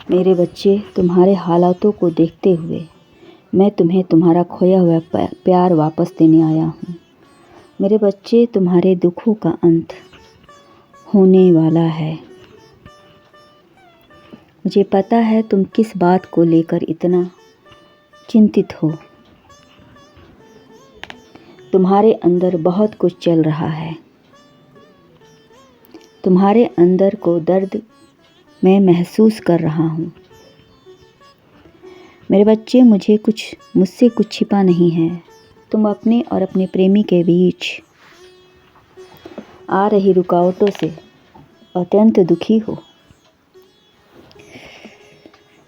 मेरे बच्चे, तुम्हारे हालातों को देखते हुए मैं तुम्हें तुम्हारा खोया हुआ प्यार वापस देने आया हूँ। मेरे बच्चे, तुम्हारे दुखों का अंत होने वाला है। मुझे पता है तुम किस बात को लेकर इतना चिंतित हो। तुम्हारे अंदर बहुत कुछ चल रहा है। तुम्हारे अंदर को दर्द मैं महसूस कर रहा हूँ। मेरे बच्चे, मुझसे कुछ छिपा नहीं है। तुम अपने और अपने प्रेमी के बीच आ रही रुकावटों से अत्यंत दुखी हो।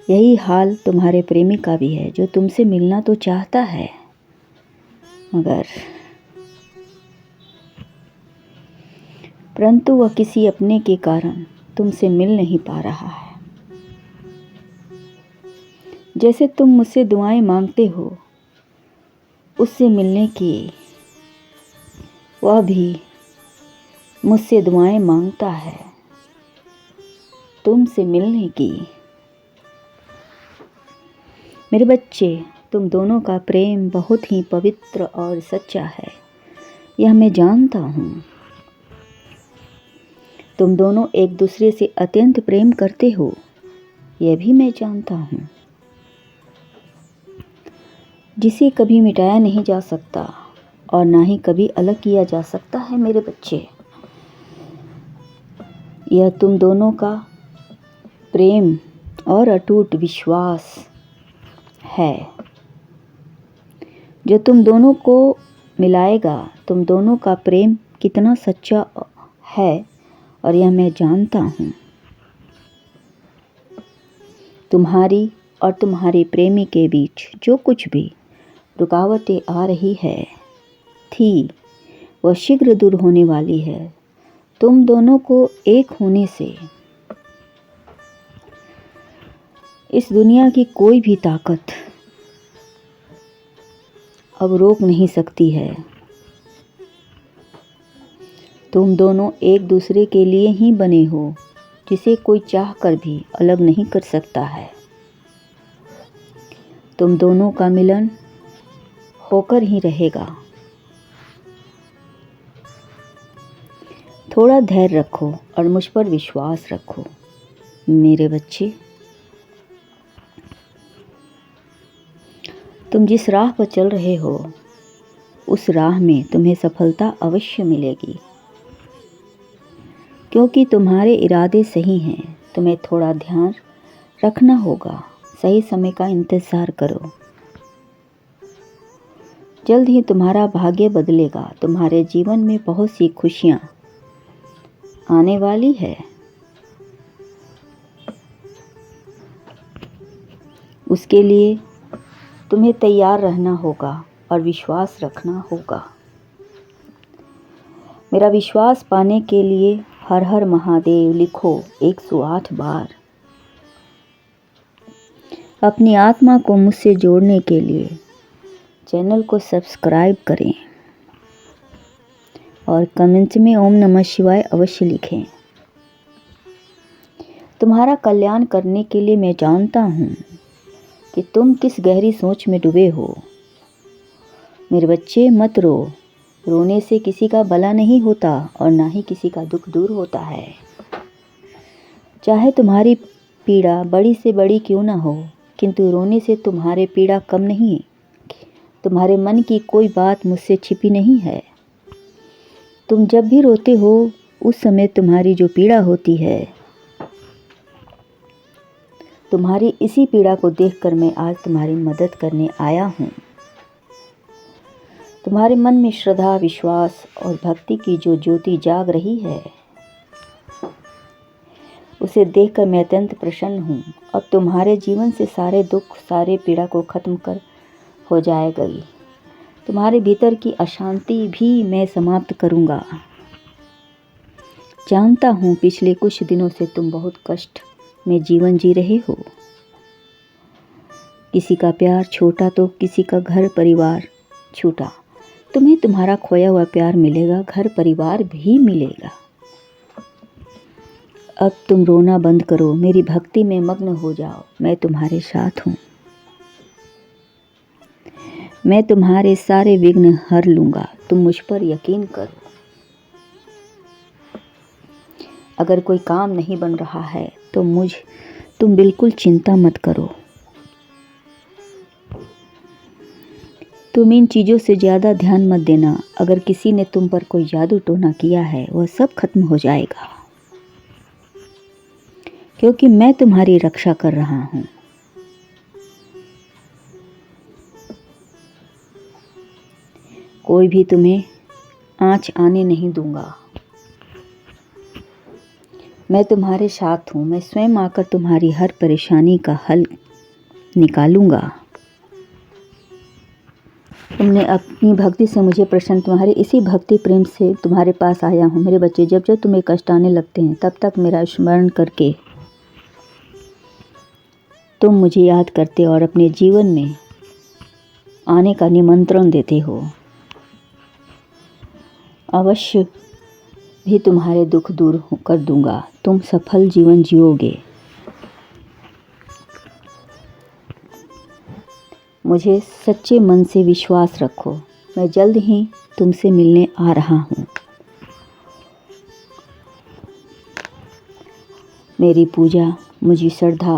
यही हाल तुम्हारे प्रेमी का भी है, जो तुमसे मिलना तो चाहता है, परंतु वह किसी अपने के कारण तुमसे मिल नहीं पा रहा है। जैसे तुम मुझसे दुआएं मांगते हो उससे मिलने की, वह भी मुझसे दुआएं मांगता है तुमसे मिलने की। मेरे बच्चे, तुम दोनों का प्रेम बहुत ही पवित्र और सच्चा है, यह मैं जानता हूँ। तुम दोनों एक दूसरे से अत्यंत प्रेम करते हो, यह भी मैं जानता हूँ। जिसे कभी मिटाया नहीं जा सकता और ना ही कभी अलग किया जा सकता है। मेरे बच्चे, यह तुम दोनों का प्रेम और अटूट विश्वास है जो तुम दोनों को मिलाएगा। तुम दोनों का प्रेम कितना सच्चा है और यह मैं जानता हूँ। तुम्हारी और तुम्हारे प्रेमी के बीच जो कुछ भी रुकावटें आ रही थी वह शीघ्र दूर होने वाली है। तुम दोनों को एक होने से इस दुनिया की कोई भी ताकत अब रोक नहीं सकती है। तुम दोनों एक दूसरे के लिए ही बने हो, जिसे कोई चाह कर भी अलग नहीं कर सकता है। तुम दोनों का मिलन होकर ही रहेगा। थोड़ा धैर्य रखो और मुझ पर विश्वास रखो। मेरे बच्चे, तुम जिस राह पर चल रहे हो उस राह में तुम्हें सफलता अवश्य मिलेगी, क्योंकि तुम्हारे इरादे सही हैं। तुम्हें थोड़ा ध्यान रखना होगा, सही समय का इंतज़ार करो। जल्द ही तुम्हारा भाग्य बदलेगा। तुम्हारे जीवन में बहुत सी खुशियाँ आने वाली है। उसके लिए तुम्हें तैयार रहना होगा और विश्वास रखना होगा। मेरा विश्वास पाने के लिए हर हर महादेव लिखो 108 बार। अपनी आत्मा को मुझसे जोड़ने के लिए चैनल को सब्सक्राइब करें और कमेंट में ओम नमः शिवाय अवश्य लिखें। तुम्हारा कल्याण करने के लिए मैं जानता हूँ कि तुम किस गहरी सोच में डूबे हो। मेरे बच्चे, मत रो। रोने से किसी का भला नहीं होता और ना ही किसी का दुख दूर होता है। चाहे तुम्हारी पीड़ा बड़ी से बड़ी क्यों ना हो, किंतु रोने से तुम्हारे पीड़ा कम नहीं। तुम्हारे मन की कोई बात मुझसे छिपी नहीं है। तुम जब भी रोते हो उस समय तुम्हारी जो पीड़ा होती है, तुम्हारी इसी पीड़ा को देखकर मैं आज तुम्हारी मदद करने आया हूँ। तुम्हारे मन में श्रद्धा, विश्वास और भक्ति की जो ज्योति जाग रही है, उसे देखकर मैं अत्यंत प्रसन्न हूँ। अब तुम्हारे जीवन से सारे दुख, सारे पीड़ा को खत्म कर हो जाएगा। तुम्हारे भीतर की अशांति भी मैं समाप्त करूँगा। जानता हूँ पिछले कुछ दिनों से तुम बहुत कष्ट में जीवन जी रहे हो। किसी का प्यार छोटा तो किसी का घर परिवार छूटा। तुम्हें तुम्हारा खोया हुआ प्यार मिलेगा, घर परिवार भी मिलेगा। अब तुम रोना बंद करो, मेरी भक्ति में मग्न हो जाओ। मैं तुम्हारे साथ हूँ। मैं तुम्हारे सारे विघ्न हर लूँगा। तुम मुझ पर यकीन करो। अगर कोई काम नहीं बन रहा है तो तुम बिल्कुल चिंता मत करो। तुम इन चीज़ों से ज़्यादा ध्यान मत देना। अगर किसी ने तुम पर कोई जादू टोना किया है वह सब खत्म हो जाएगा, क्योंकि मैं तुम्हारी रक्षा कर रहा हूँ। कोई भी तुम्हें आँच आने नहीं दूंगा। मैं तुम्हारे साथ हूँ। मैं स्वयं आकर तुम्हारी हर परेशानी का हल निकालूंगा। तुमने अपनी भक्ति से मुझे प्रसन्न, तुम्हारे इसी भक्ति प्रेम से तुम्हारे पास आया हूँ। मेरे बच्चे, जब जब तुम्हें कष्ट आने लगते हैं तब तक मेरा स्मरण करके तुम मुझे याद करते और अपने जीवन में आने का निमंत्रण देते हो। अवश्य भी तुम्हारे दुख दूर कर दूंगा। तुम सफल जीवन जियोगे। मुझे सच्चे मन से विश्वास रखो। मैं जल्द ही तुमसे मिलने आ रहा हूँ। मेरी पूजा, मुझे श्रद्धा,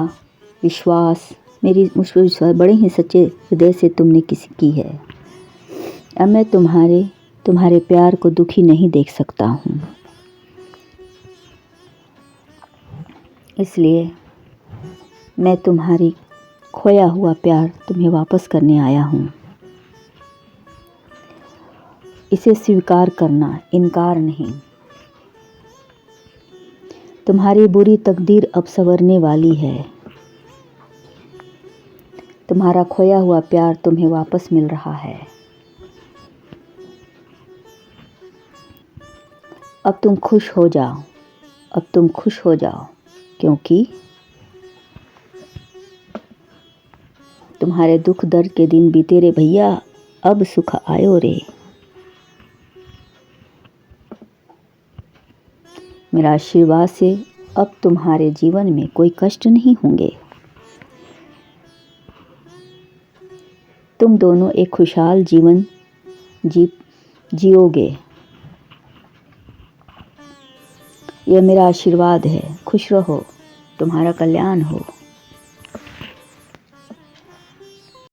विश्वास, मुझ पर विश्वास बड़े ही सच्चे हृदय से तुमने किसी की है। अब मैं तुम्हारे प्यार को दुखी नहीं देख सकता हूँ। इसलिए मैं तुम्हारी खोया हुआ प्यार तुम्हें वापस करने आया हूँ। इसे स्वीकार करना, इनकार नहीं। तुम्हारी बुरी तकदीर अब संवरने वाली है। तुम्हारा खोया हुआ प्यार तुम्हें वापस मिल रहा है। अब तुम खुश हो जाओ। अब तुम खुश हो जाओ, क्योंकि तुम्हारे दुख दर्द के दिन बीते रे भैया। अब सुख आयो रे। मेरा आशीर्वाद से अब तुम्हारे जीवन में कोई कष्ट नहीं होंगे। तुम दोनों एक खुशहाल जीवन जियोगे। यह मेरा आशीर्वाद है। खुश रहो। तुम्हारा कल्याण हो।